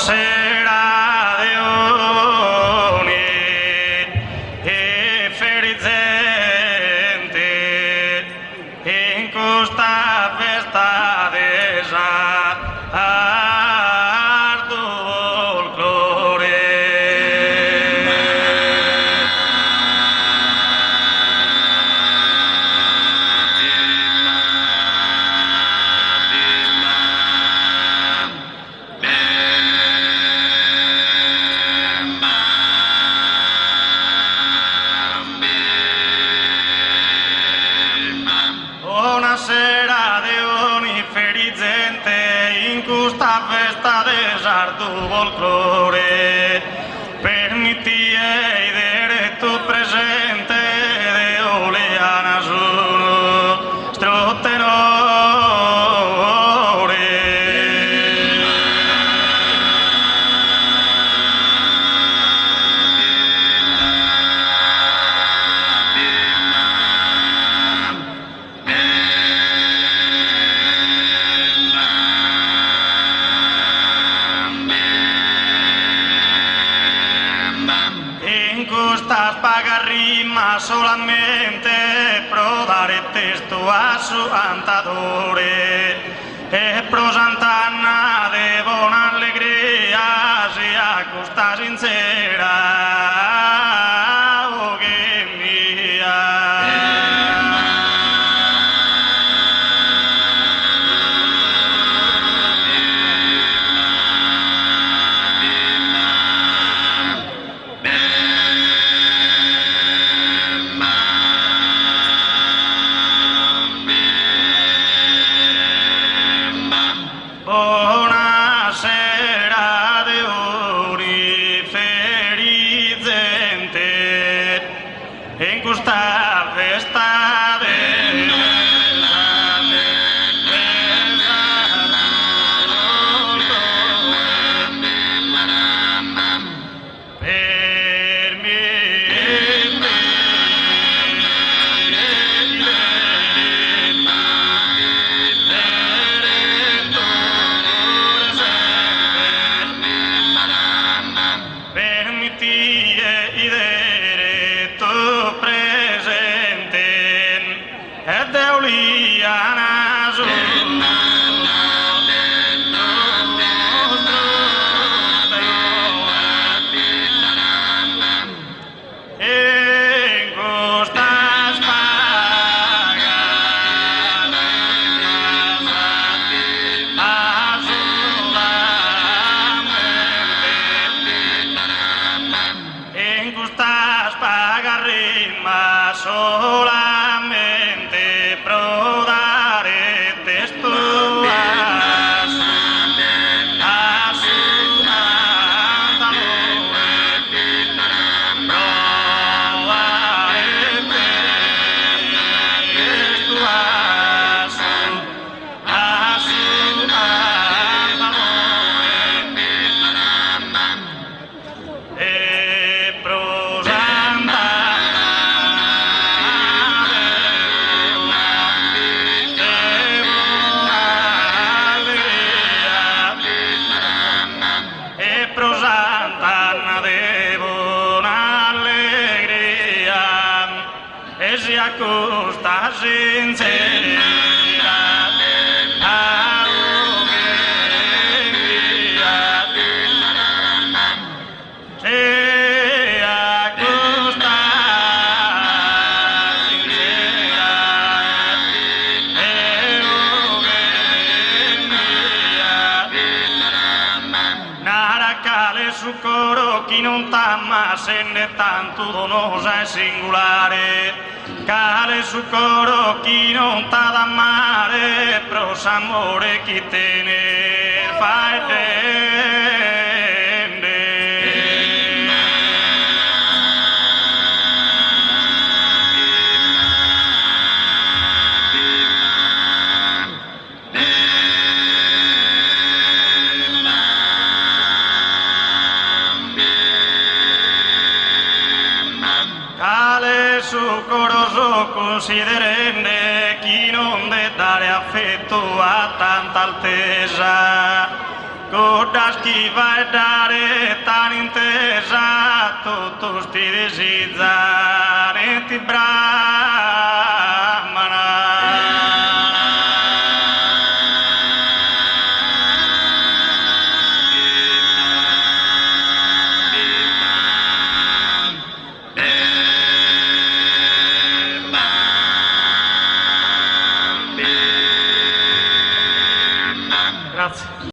sera de ogni e ferizente in questa festa desardo folklore. Buonasera de ogni ferizente in questa festa desardo folklore. Permitti vedere tu presente de oleana sono strottenore. In questa spaga rima solamente pro dare testo a su antadore e pro Sant'Anna de buona allegria sia questa sincera oh che mia. Buonasera de ogni ferizente in questa festa idere tu presente e de oliana ma solamente pro dare testo a su Sant'Anna de buona allegria e si accosta sincera a Ugheria. Si accosta sincera a Ugheria. Su coro chi non t'ama se ne tanto donosa e singolare, cale su coro chi non t'ha da amare, pros amore chi tener fa su coroso considerende chi non deve dare affetto a tanta altesa, con da schiva e dare tan intesa tutto sti desiderati bravi